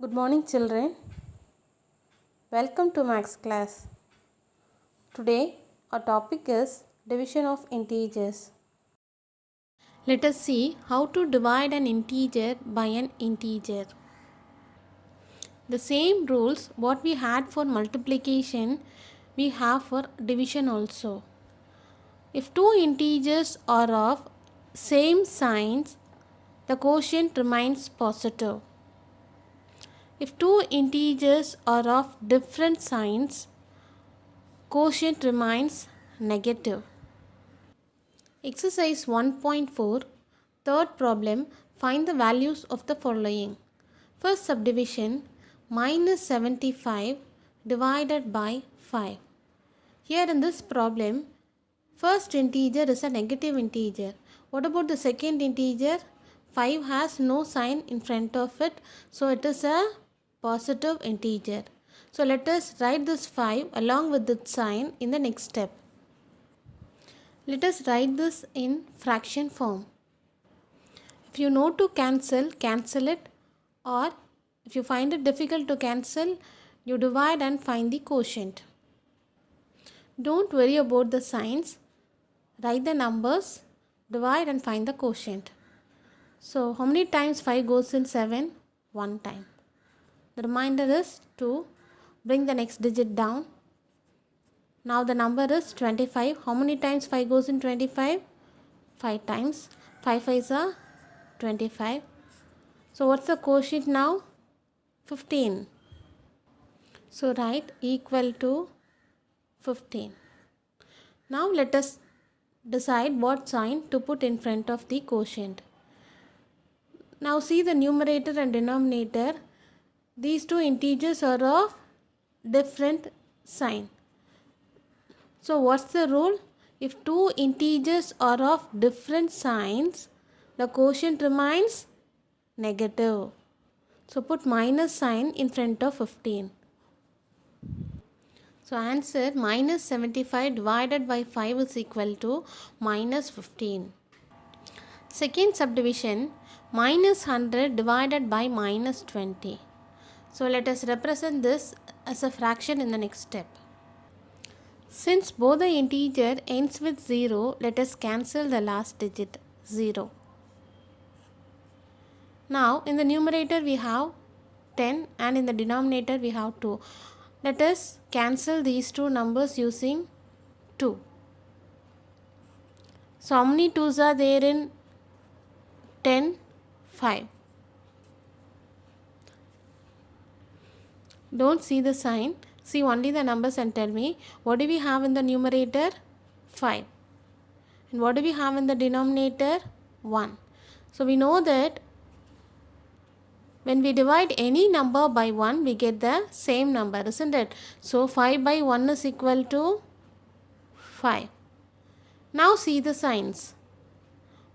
Good morning, children. Welcome to Max class. Today our topic is division of integers. Let us see how to divide an integer by an integer. The same rules what we had for multiplication we have for division also. If two integers are of same signs, the quotient remains positive. If two integers are of different signs, quotient remains negative. Exercise 1.4, third problem, find the values of the following. First subdivision, minus 75 divided by 5. Here in this problem, first integer is a negative integer. What about the second integer? 5 has no sign in front of it, so it is a positive integer. So let us write this 5 along with its sign in the next step. Let us write this in fraction form. If you know to cancel, cancel it, or if you find it difficult to cancel, you divide and find the quotient. Don't worry about the signs. Write the numbers, divide and find the quotient. So how many times 5 goes in 7? 1 time. The remainder is 2. Bring the next digit down. Now the number is 25. How many times 5 goes in 25? 5 times. 5 5s are 25. So what's the quotient now? 15. So write equal to 15. Now let us decide what sign to put in front of the quotient. Now see the numerator and denominator. These two integers are of different sign. So what's the rule? If two integers are of different signs, the quotient remains negative. So put minus sign in front of 15. So answer minus 75 divided by 5 is equal to minus 15. Second subdivision, minus 100 divided by minus 20. So let us represent this as a fraction in the next step. Since both the integer ends with 0, let us cancel the last digit 0. Now in the numerator we have 10 and in the denominator we have 2. Let us cancel these two numbers using 2. So how many 2's are there in 10? 5. Don't see the sign. See only the numbers and tell me what do we have in the numerator? 5. And what do we have in the denominator? 1. So we know that when we divide any number by 1, we get the same number, isn't it? So 5 by 1 is equal to 5. Now see the signs.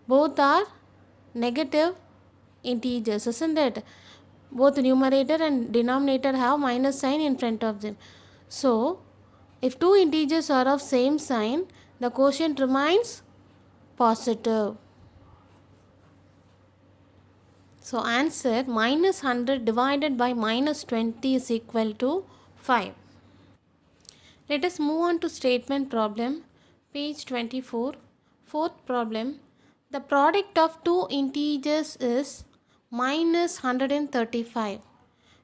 Both are negative integers, isn't it? Both numerator and denominator have minus sign in front of them. So if two integers are of same sign, the quotient remains positive. So answer minus 100 divided by minus 20 is equal to 5. Let us move on to statement problem, page 24. Fourth problem, the product of two integers is minus 135.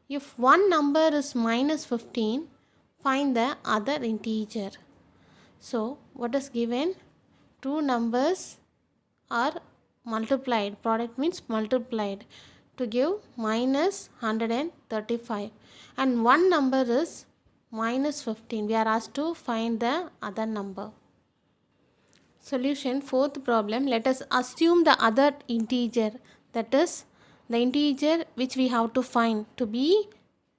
If one number is minus 15, find the other integer. So what is given? Two numbers are multiplied. Product means multiplied to give minus 135. And one number is minus 15. We are asked to find the other number. Solution, fourth problem. Let us assume the other integer, that is the integer which we have to find to be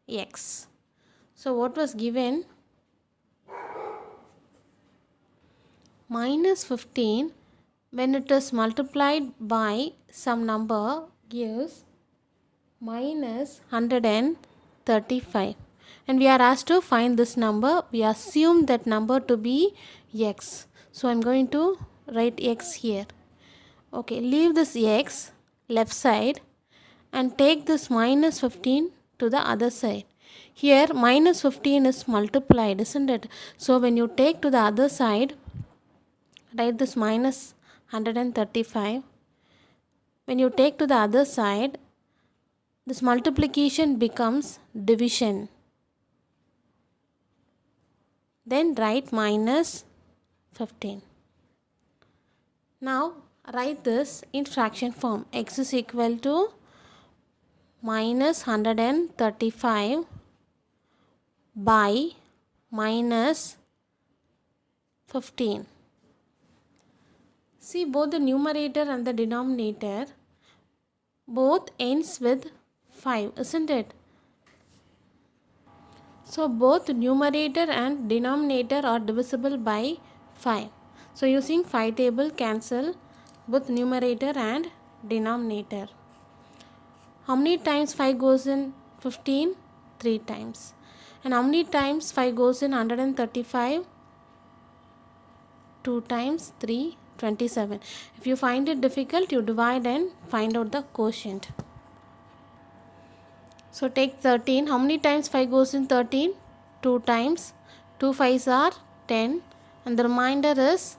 x. So what was given? Minus 15 when it is multiplied by some number gives minus 135. And we are asked to find this number. We assume that number to be x. So I am going to write x here. Okay, leave this x left side and take this minus 15 to the other side. Here minus 15 is multiplied, isn't it? So when you take to the other side, write this minus 135. When you take to the other side, this multiplication becomes division. Then write minus 15. Now write this in fraction form. X is equal to minus 135 by minus 15. See, both the numerator and the denominator both ends with 5, isn't it? So both numerator and denominator are divisible by 5. So using 5 table, cancel both numerator and denominator. How many times 5 goes in 15? 3 times. And how many times 5 goes in 135? 2 times 3, 27. If you find it difficult, you divide and find out the quotient. So take 13. How many times 5 goes in 13? 2 times. 2 5s are 10. And the remainder is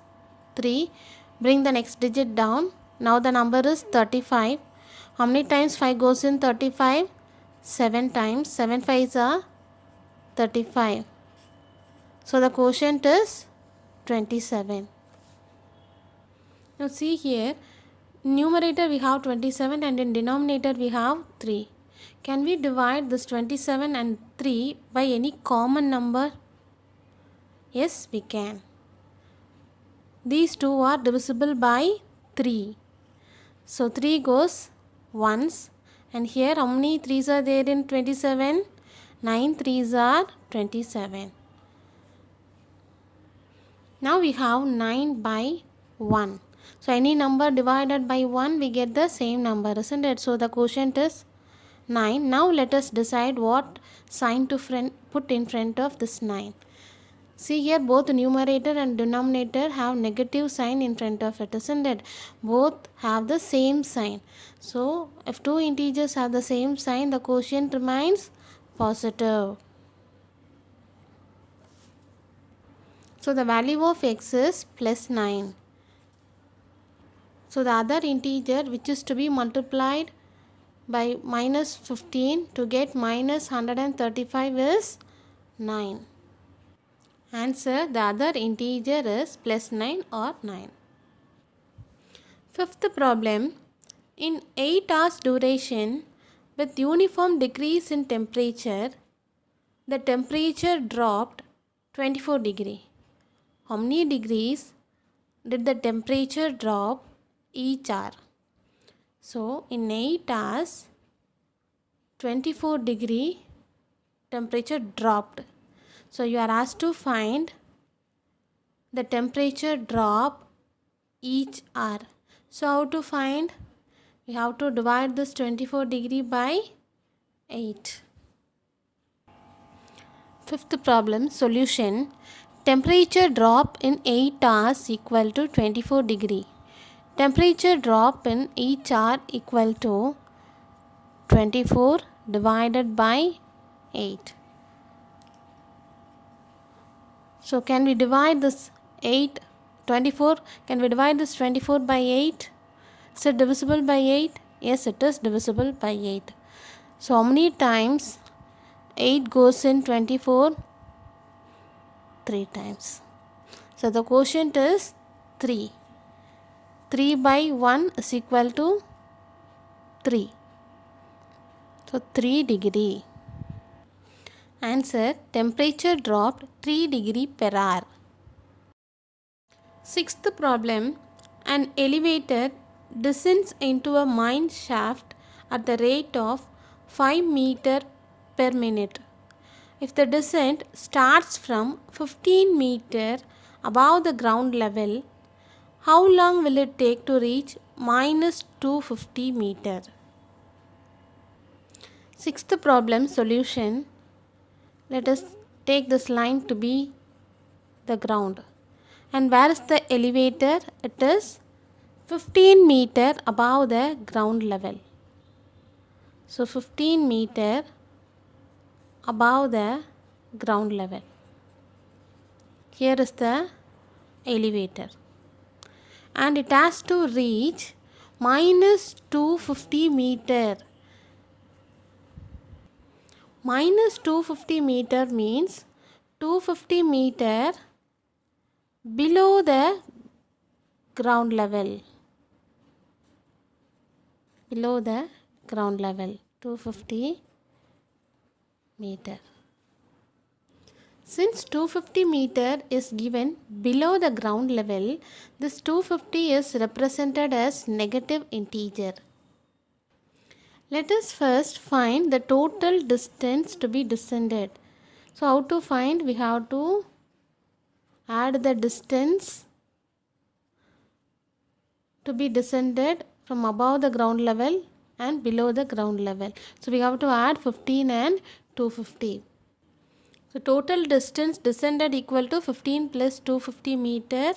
3. Bring the next digit down. Now the number is 35. How many times 5 goes in 35? 7 times. 7 5s are 35. So the quotient is 27. Now see here, numerator we have 27 and in denominator we have 3. Can we divide this 27 and 3 by any common number? Yes, we can. These two are divisible by 3. So 3 goes once. And here how many 3's are there in 27? 9 3's are 27. Now we have 9 by 1. So any number divided by 1, we get the same number, isn't it? So the quotient is 9. Now let us decide what sign to put in front of this 9. See here, both numerator and denominator have negative sign in front of it, isn't it? Both have the same sign. So if two integers have the same sign, the quotient remains positive. So the value of x is plus 9. So the other integer which is to be multiplied by minus 15 to get minus 135 is 9. Answer, the other integer is plus 9 or 9. Fifth problem, in 8 hours duration with uniform decrease in temperature, the temperature dropped 24 degree. How many degrees did the temperature drop each hour? So in 8 hours, 24 degree temperature dropped. So you are asked to find the temperature drop each hour. So how to find? We have to divide this 24 degree by 8. Fifth problem, solution. Temperature drop in 8 hours equal to 24 degree. Temperature drop in each hour equal to 24 divided by 8. So can we divide this 24? Can we divide this 24 by 8? Is it divisible by 8? Yes, it is divisible by 8. So how many times 8 goes in 24? 3 times. So the quotient is 3. 3 by 1 is equal to 3. So 3 degree. Answer, temperature dropped 3 degree per hour. Sixth problem, an elevator descends into a mine shaft at the rate of 5 meter per minute. If the descent starts from 15 meter above the ground level, how long will it take to reach minus 250 meter? Sixth problem, solution. Let us take this line to be the ground. And where is the elevator? It is 15 meter above the ground level. So 15 meter above the ground level. Here is the elevator. And it has to reach minus 250 meter. Minus 250 meter means 250 meter below the ground level. Below the ground level, 250 meter. Since 250 meter is given below the ground level, this 250 is represented as negative integer. Let us first find the total distance to be descended. So how to find? We have to add the distance to be descended from above the ground level and below the ground level. So we have to add 15 and 250. So total distance descended equal to 15 plus 250 meter.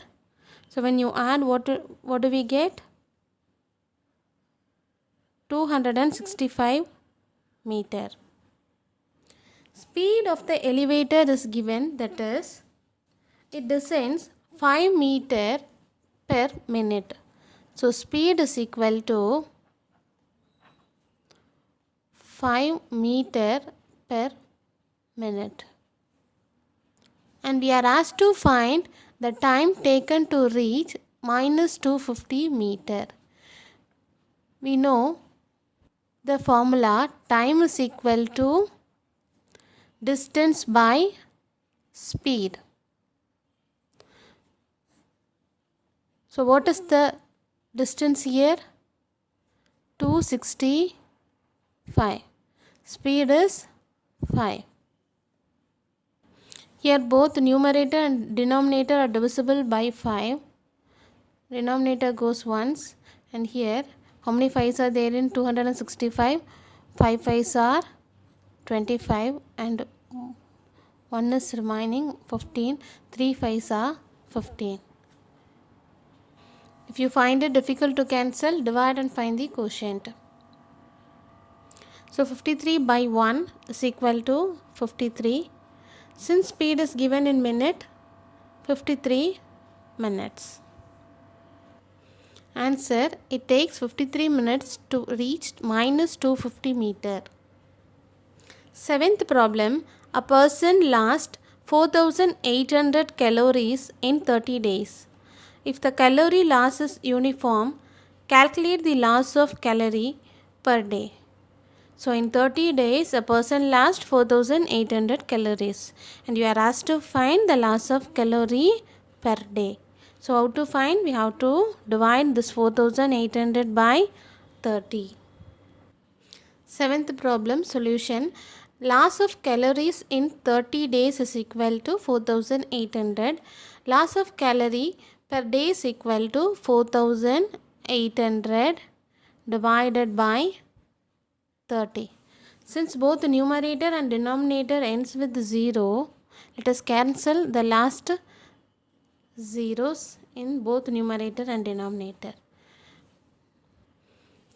So when you add, what do we get? 265 meter. Speed of the elevator is given, that is, it descends 5 meter per minute. So speed is equal to 5 meter per minute. And we are asked to find the time taken to reach minus 250 meter. We know the formula, time is equal to distance by speed. So what is the distance here? 265. Speed is 5. Here both numerator and denominator are divisible by 5. Denominator goes once, and here how many 5s are there in 265? 5 5s are 25 and 1 is remaining 15. 3 5s are 15. If you find it difficult to cancel, divide and find the quotient. So 53 by 1 is equal to 53. Since speed is given in minute, 53 minutes. Answer, it takes 53 minutes to reach minus 250 meter. Seventh problem, a person lost 4800 calories in 30 days. If the calorie loss is uniform, calculate the loss of calorie per day. So in 30 days, a person lost 4800 calories, and you are asked to find the loss of calorie per day. So how to find? We have to divide this 4800 by 30. Seventh problem solution. Loss of calories in 30 days is equal to 4800. Loss of calorie per day is equal to 4800 divided by 30. Since both the numerator and denominator ends with 0, let us cancel the last zeros in both numerator and denominator.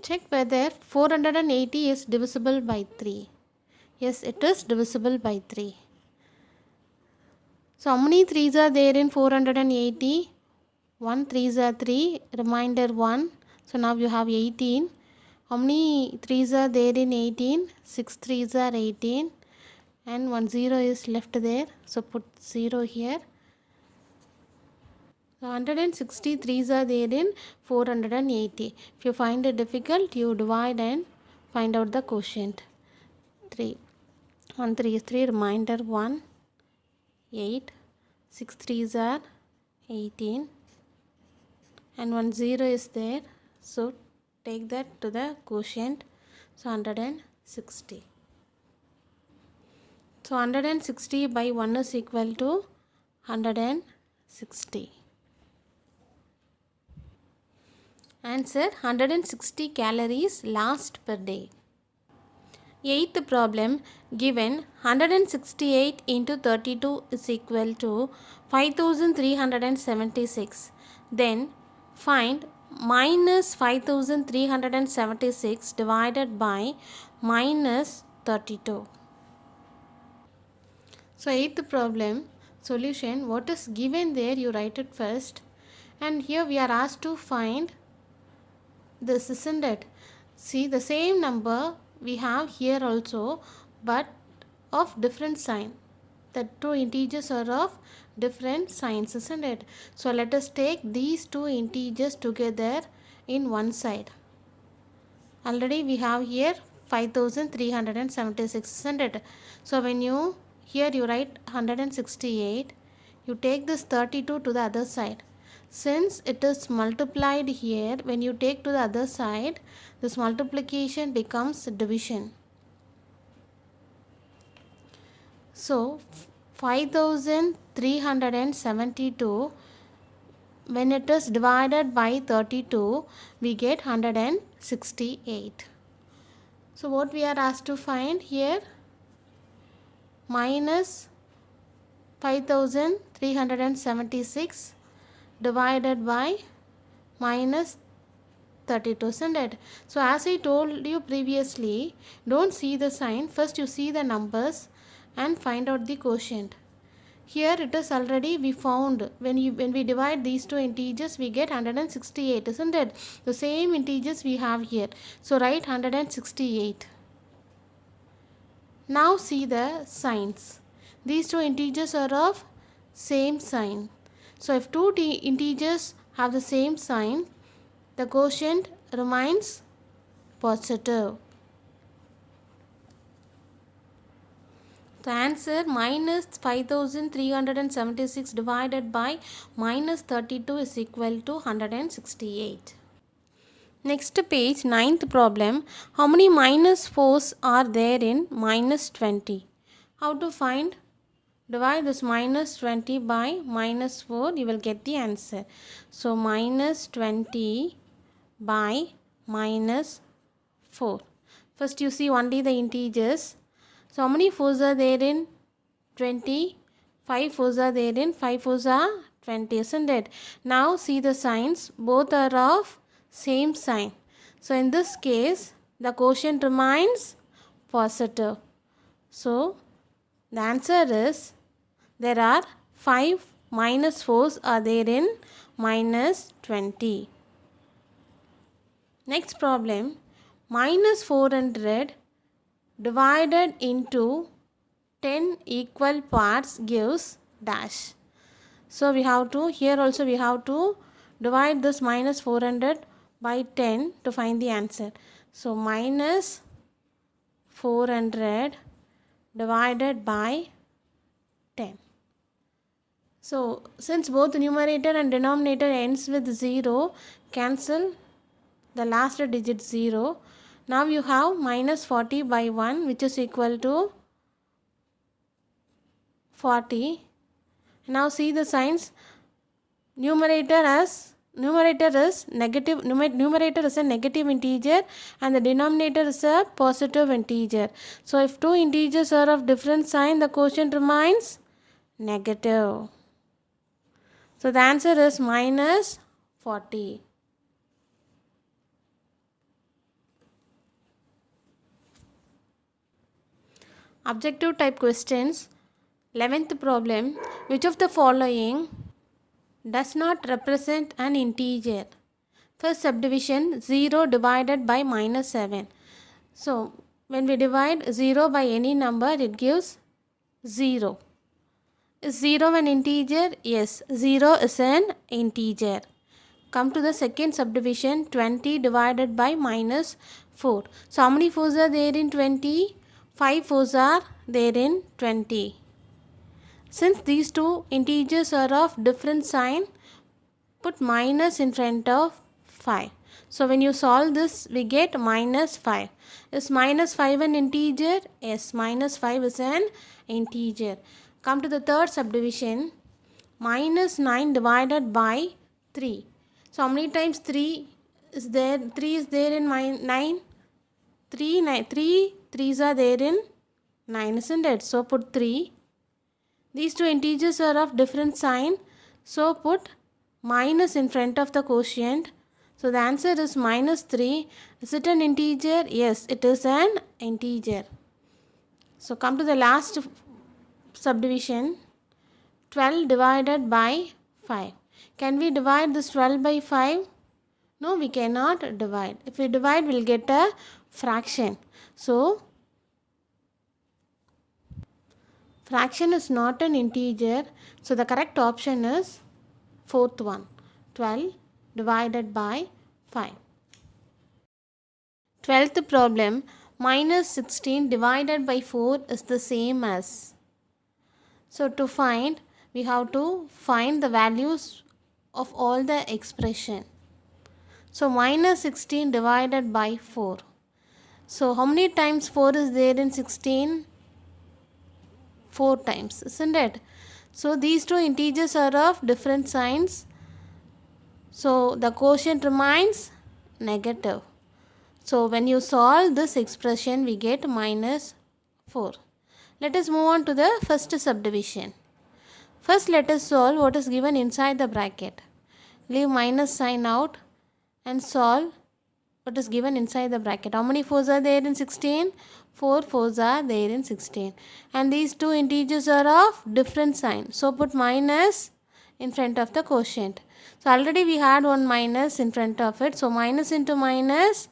Check whether 480 is divisible by 3. Yes, it is divisible by 3. So how many 3's are there in 480? 1 3's are 3, remainder 1. So now you have 18. How many 3's are there in 18? 6 3's are 18. And 1 0 is left there. So put 0 here. So 160 3's are there in 480. If you find it difficult, you divide and find out the quotient. 3. 1 3 is 3, remainder 1, 8. 6 3's are 18. And 1 0 is there. So take that to the quotient. So 160. So 160 by 1 is equal to 160. Answer, 160 calories lost per day. Eighth problem, given 168 into 32 is equal to 5376. Then find minus 5376 divided by minus 32. So 8th problem, solution, what is given there you write it first, and here we are asked to find this, isn't it? See, the same number we have here also, but of different sign. The two integers are of different signs, isn't it? So let us take these two integers together in one side. Already we have here 5376, isn't it? So when you here you write 168, you take this 32 to the other side. Since it is multiplied here, when you take to the other side, this multiplication becomes division. So 5372, when it is divided by 32, we get 168. So what we are asked to find here? Minus 5376 divided by minus 32, isn't it? So as I told you previously, don't see the sign. First you see the numbers and find out the quotient. Here it is already we found when we divide these two integers we get 168, isn't it? The same integers we have here. So write 168. Now see the signs. These two integers are of same sign. So if two integers have the same sign, the quotient remains positive. The answer minus 5376 divided by minus 32 is equal to 168. Next page, 9th problem. How many minus 4s are there in minus 20? How to find? Divide this minus 20 by minus 4, you will get the answer. So minus 20 by minus 4. First you see only the integers. So how many 4s are there in 20? 5 4s are there in 5 4s are 20, isn't it? Now see the signs. Both are of same sign. So in this case, the quotient remains positive. So the answer is there are 5 minus 4s are there in minus 20. Next problem, minus 400 divided into 10 equal parts gives dash. So we have to, here also we have to divide this minus 400 by 10 to find the answer. So minus 400 divided by 10. So since both numerator and denominator ends with 0, cancel the last digit 0. Now you have minus 40 by 1, which is equal to 40. Now see the signs. Numerator is negative. Numerator is a negative integer and the denominator is a positive integer. So if two integers are of different sign, the quotient remains negative. So the answer is minus 40. Objective type questions. 11th problem. Which of the following does not represent an integer? First subdivision, 0 divided by minus 7. So when we divide 0 by any number, it gives 0. Is 0 an integer? Yes, 0 is an integer. Come to the second subdivision, 20 divided by minus 4. So how many 4s are there in 20? 5 4s are there in 20. Since these two integers are of different sign, put minus in front of 5. So when you solve this, we get minus 5. Is minus 5 an integer? Yes, minus 5 is an integer. Come to the third subdivision, minus 9 divided by 3. So how many times 3 is there? 3 is there in 9. 3 3's are there in 9, isn't it? So put 3. These two integers are of different sign. So put minus in front of the quotient. So the answer is minus 3. Is it an integer? Yes, it is an integer. So come to the last subdivision, 12 divided by 5. Can we divide this 12 by 5? No, we cannot divide. If we divide, we'll get a fraction. So, fraction is not an integer. So, the correct option is fourth one, 12 divided by 5. 12th problem, minus 16 divided by 4 is the same as. So, to find, we have to find the values of all the expression. So, minus 16 divided by 4. So, how many times 4 is there in 16? 4 times, isn't it? So, these two integers are of different signs. So, the quotient remains negative. So, when you solve this expression, we get minus 4. Let us move on to the first subdivision. First, let us solve what is given inside the bracket. Leave minus sign out and solve what is given inside the bracket. How many 4s are there in 16? 4 4s are there in 16. And these two integers are of different sign. So, put minus in front of the quotient. So, already we had one minus in front of it. So, minus into minus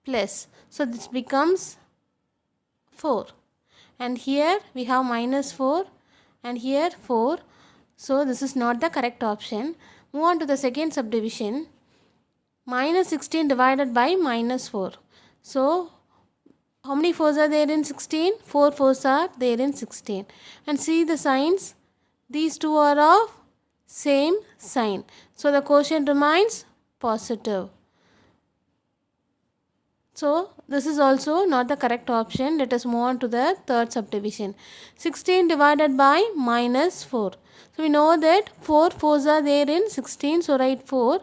plus. So, this becomes 4. And here we have minus 4 and here 4. So, this is not the correct option. Move on to the second subdivision. Minus 16 divided by minus 4. So, how many 4s are there in 16? 4 4s are there in 16. And see the signs. These two are of same sign. So, the quotient remains positive. So, this is also not the correct option. Let us move on to the third subdivision. 16 divided by minus 4. So, we know that 4 4s are there in 16. So, write 4.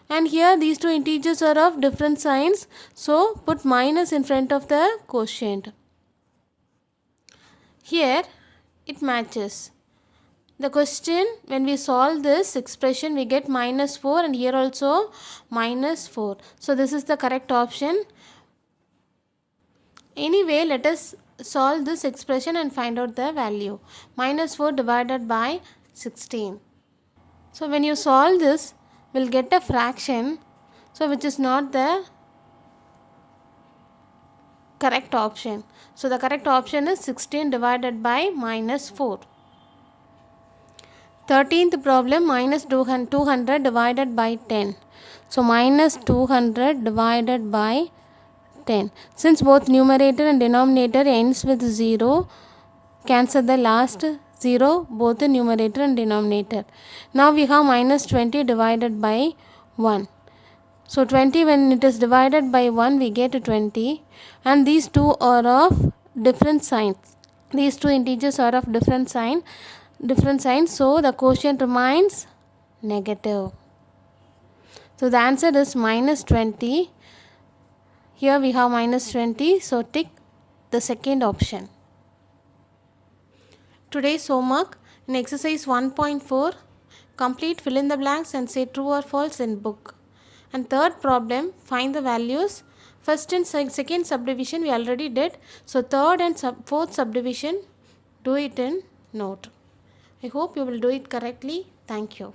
And here these two integers are of different signs. So, put minus in front of the quotient. Here, it matches. The question, when we solve this expression, we get minus 4 and here also minus 4. So, this is the correct option. Anyway, let us solve this expression and find out the value. Minus 4 divided by 16. So, when you solve this, we'll get a fraction. So, which is not the correct option. So, the correct option is 16 divided by minus 4. 13th problem, minus 200 divided by 10. So, minus 200 divided by 10. Since both numerator and denominator ends with 0, cancel the last 0 both the numerator and denominator. Now we have minus 20 divided by 1. So 20, when it is divided by 1, we get 20, and these two are of different signs. These two integers are of different signs. So the quotient remains negative. So the answer is minus 20. Here we have minus 20, so tick the second option. Today's homework, in exercise 1.4, complete fill in the blanks and say true or false in book. And third problem, find the values. First and second subdivision we already did. So third and fourth subdivision, do it in note. I hope you will do it correctly. Thank you.